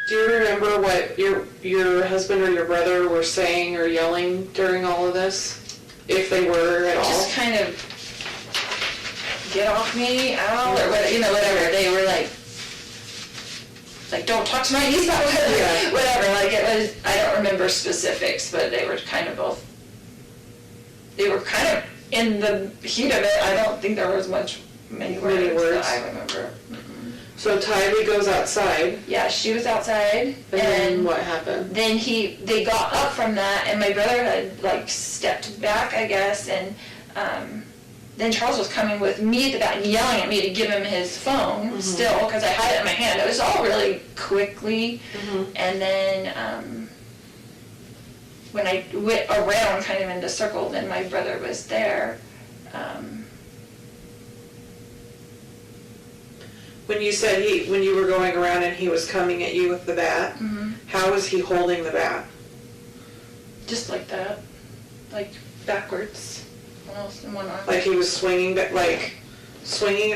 Do you remember what your husband or your brother were saying or yelling during all of this? If they were at all? Just kind of, get off me, ow, or whatever. They were like, don't talk to my niece about whatever. Like, it was, I don't remember specifics, but they were kind of both, they were kind of in the heat of it. I don't think there was many words that I remember. So Tylee goes outside. Yeah, she was outside. And then what happened? Then they got up from that, and my brother had stepped back, I guess, and then Charles was coming with me at the back and yelling at me to give him his phone still, because I had it in my hand. It was all really quickly. And then when I went around kind of in the circle, then my brother was there. When you said when you were going around and he was coming at you with the bat, how was he holding the bat? Just like that, backwards. In one arm. Like he was swinging it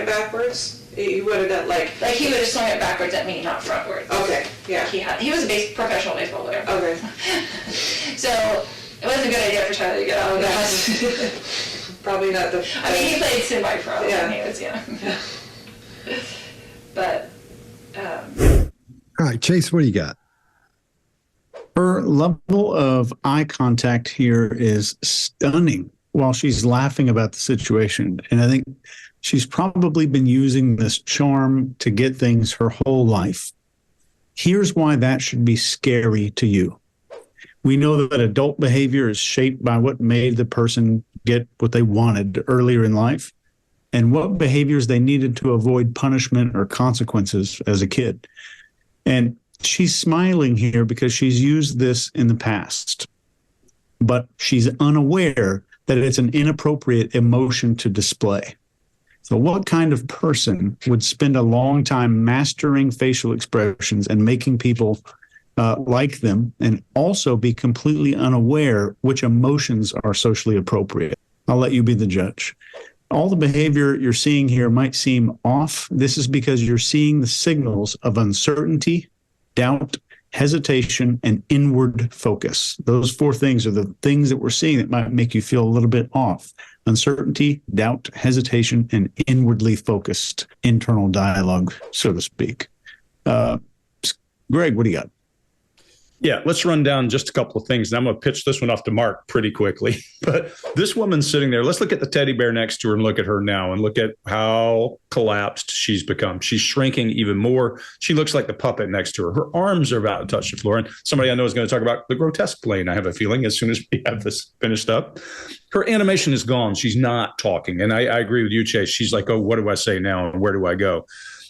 backwards? He would have done like he would have swung it backwards at me, not frontwards. Okay, yeah. He was a professional baseball player. Okay. So it wasn't a good idea for Tyler to get out of that. Probably not the. I mean, he played semi-pro. Yeah. And he was But. All right, Chase, what do you got? Her level of eye contact here is stunning while she's laughing about the situation. And I think she's probably been using this charm to get things her whole life. Here's why that should be scary to you. We know that adult behavior is shaped by what made the person get what they wanted earlier in life and what behaviors they needed to avoid punishment or consequences as a kid. And she's smiling here because she's used this in the past, but she's unaware that it's an inappropriate emotion to display. So what kind of person would spend a long time mastering facial expressions and making people like them and also be completely unaware which emotions are socially appropriate? I'll let you be the judge. All the behavior you're seeing here might seem off. This is because you're seeing the signals of uncertainty, doubt, hesitation, and inward focus. Those four things are the things that we're seeing that might make you feel a little bit off. Uncertainty, doubt, hesitation, and inwardly focused internal dialogue, so to speak. Greg, what do you got? Yeah, let's run down just a couple of things. And I'm going to pitch this one off to Mark pretty quickly. But this woman's sitting there. Let's look at the teddy bear next to her and look at her now and look at how collapsed she's become. She's shrinking even more. She looks like the puppet next to her. Her arms are about to touch the floor. And somebody I know is going to talk about the grotesque plane, I have a feeling, as soon as we have this finished up. Her animation is gone. She's not talking. And I agree with you, Chase. She's like, oh, what do I say now? And where do I go?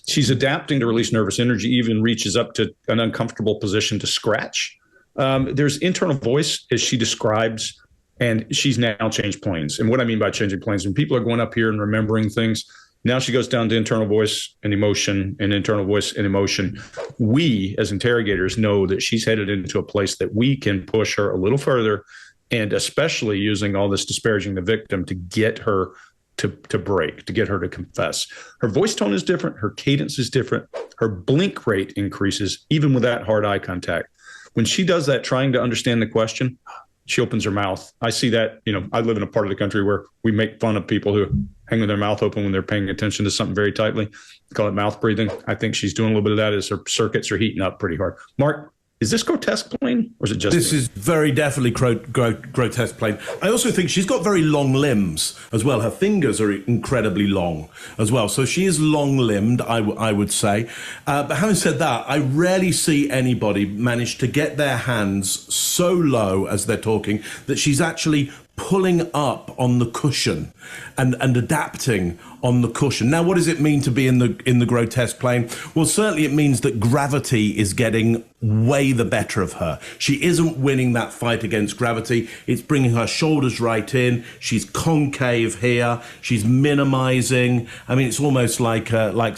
She's adapting to release nervous energy, even reaches up to an uncomfortable position to scratch. There's internal voice, as she describes, and she's now changed planes. And what I mean by changing planes, when people are going up here and remembering things, now she goes down to internal voice and emotion and internal voice and emotion. We, as interrogators, know that she's headed into a place that we can push her a little further, and especially using all this disparaging the victim to get her to break, to get her to confess. Her voice tone is different. Her cadence is different. Her blink rate increases, even with that hard eye contact. When she does that, trying to understand the question, she opens her mouth. I see that, I live in a part of the country where we make fun of people who hang with their mouth open when they're paying attention to something very tightly. We call it mouth breathing. I think she's doing a little bit of that as her circuits are heating up pretty hard. Mark, is this grotesque plane or is it just This is very definitely grotesque plane. I also think she's got very long limbs as well. Her fingers are incredibly long as well. So she is long-limbed, I would say. But having said that, I rarely see anybody manage to get their hands so low as they're talking that she's actually pulling up on the cushion and adapting on the cushion. Now, what does it mean to be in the grotesque plane? Well, certainly it means that gravity is getting way the better of her. She isn't winning that fight against gravity. It's bringing her shoulders right in. She's concave here. She's minimizing. I mean, it's almost like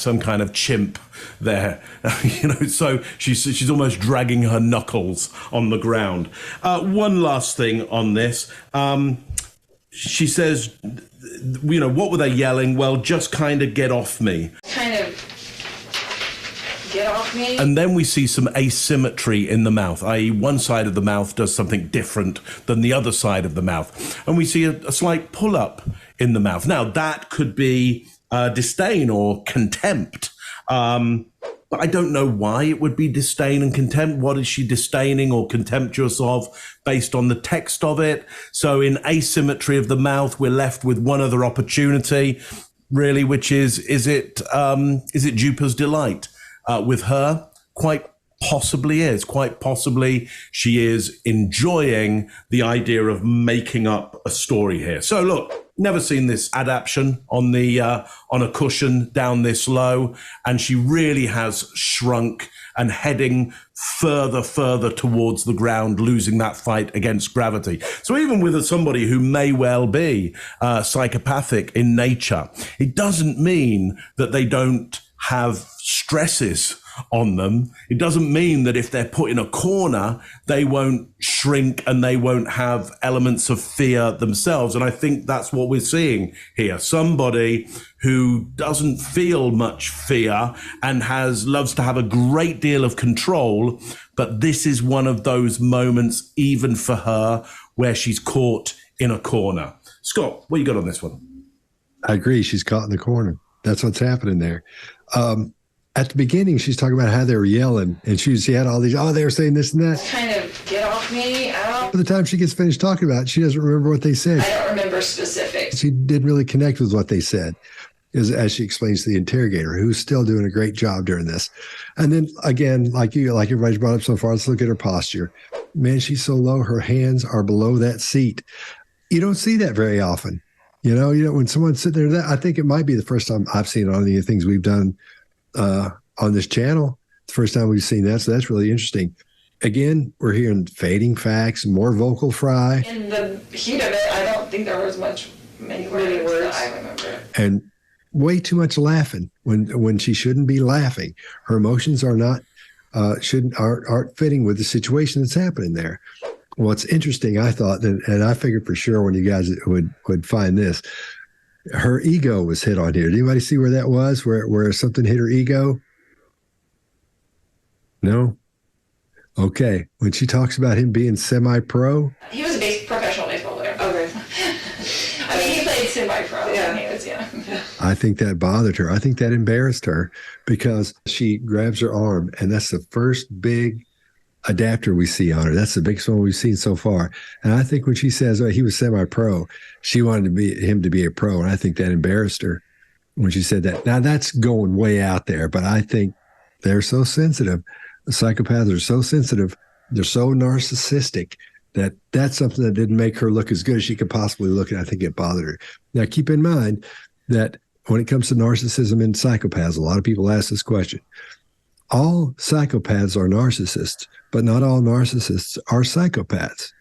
some kind of chimp there, so she's almost dragging her knuckles on the ground. One last thing on this. She says, what were they yelling? Well, just kind of get off me. Kind of get off me. And then we see some asymmetry in the mouth, i.e. one side of the mouth does something different than the other side of the mouth. And we see a slight pull-up in the mouth. Now, that could be disdain or contempt. But I don't know why it would be disdain and contempt. What is she disdaining or contemptuous of based on the text of it? So in asymmetry of the mouth, we're left with one other opportunity, really, which is it Jupiter's delight? With her, quite possibly is. Quite possibly she is enjoying the idea of making up a story here. So look, never seen this adaptation on a cushion down this low, and she really has shrunk and heading further towards the ground, losing that fight against gravity. So even with somebody who may well be psychopathic in nature, it doesn't mean that they don't have stresses on them. It doesn't mean that if they're put in a corner, they won't shrink and they won't have elements of fear themselves. And I think that's what we're seeing here. Somebody who doesn't feel much fear and loves to have a great deal of control. But this is one of those moments, even for her, where she's caught in a corner. Scott, what you got on this one? I agree. She's caught in the corner. That's what's happening there. At the beginning, she's talking about how they were yelling, and she had all these, they were saying this and that. Kind of get off me. By the time she gets finished talking about it, she doesn't remember what they said. I don't remember specifics. She didn't really connect with what they said, as she explains to the interrogator, who's still doing a great job during this. And then again, like everybody's brought up so far, let's look at her posture. Man, she's so low, her hands are below that seat. You don't see that very often. You know, when someone's sitting there, I think it might be the first time I've seen it on any of the things we've done on this channel. The first time we've seen that, so that's really interesting. Again, we're hearing fading facts, more vocal fry. In the heat of it, I don't think there was many words that I remember. And way too much laughing when she shouldn't be laughing. Her emotions are not aren't fitting with the situation that's happening there. What's interesting, I thought, and I figured for sure when you guys would find this, her ego was hit on here. Did anybody see where that was? Where something hit her ego? No? Okay. When she talks about him being semi-pro. He was a professional baseball player. Okay. I mean, he played semi-pro. Yeah. He was, yeah. I think that bothered her. I think that embarrassed her because she grabs her arm, and that's the first big adapter we see on her. That's the biggest one we've seen so far. And I think when she says, he was semi-pro, she wanted him to be a pro. And I think that embarrassed her when she said that. Now that's going way out there, but I think they're so sensitive. The psychopaths are so sensitive. They're so narcissistic that's something that didn't make her look as good as she could possibly look. And I think it bothered her. Now keep in mind that when it comes to narcissism and psychopaths, a lot of people ask this question. All psychopaths are narcissists, but not all narcissists are psychopaths.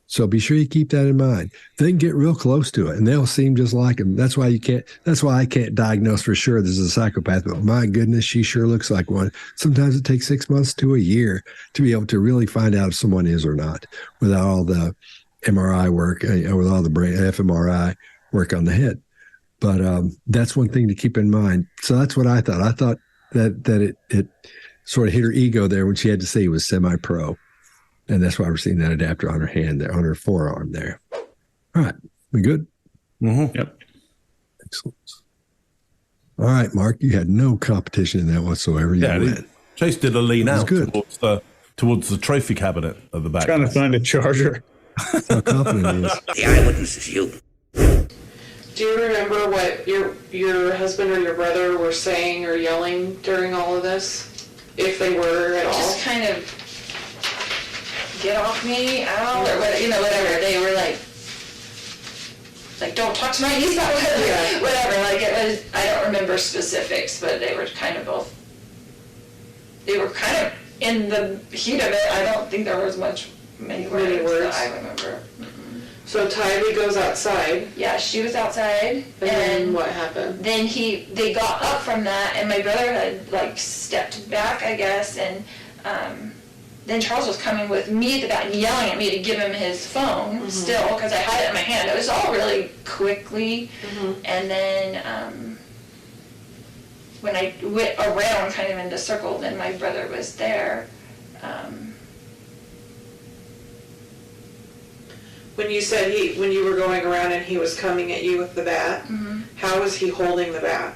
So be sure you keep that in mind. They can get real close to it, and they'll seem just like them. That's why I can't diagnose for sure this is a psychopath, but my goodness, she sure looks like one. Sometimes it takes 6 months to a year to be able to really find out if someone is or not without all the MRI work, with all the brain fMRI work on the head. But that's one thing to keep in mind. So that's what I thought. I thought that it sort of hit her ego there when she had to say he was semi-pro. And that's why we're seeing that adapter on her hand there, on her forearm there. All right. We good? Mm-hmm. Yep. Excellent. All right, Mark, you had no competition in that whatsoever. Chase did a lean out good. towards the trophy cabinet at the back. Trying to find a charger. That's how confident he is. The eyewitness is you. Do you remember what your husband or your brother were saying or yelling during all of this? If they were at all? Just kind of get off me, ow, or whatever. They were like don't talk to my niece about whatever. Like it was, I don't remember specifics, but they were kind of in the heat of it. I don't think there was many words that I remember. So Tylee goes outside. Yeah, she was outside. And then what happened? Then they got up from that, and my brother had stepped back, I guess, and then Charles was coming with me at the back and yelling at me to give him his phone still, because I had it in my hand. It was all really quickly. And then when I went around kind of in the circle, then my brother was there. When you said when you were going around and he was coming at you with the bat, how was he holding the bat?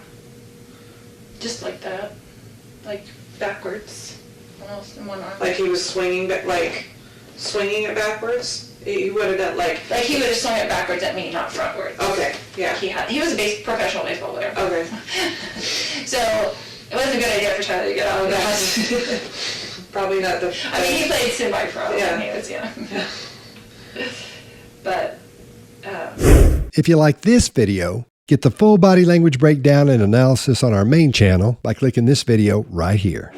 Just like that, like backwards, almost in one arm. Like he was swinging it backwards? He would have done Like he would have swung it backwards at me, not frontwards. Okay, yeah. He was a professional baseball player. Okay. So it wasn't a good idea for Charlie to get out of that. Probably not the. I mean, he played semi-pro Yeah. when he was young. Yeah. But. If you like this video, get the full body language breakdown and analysis on our main channel by clicking this video right here.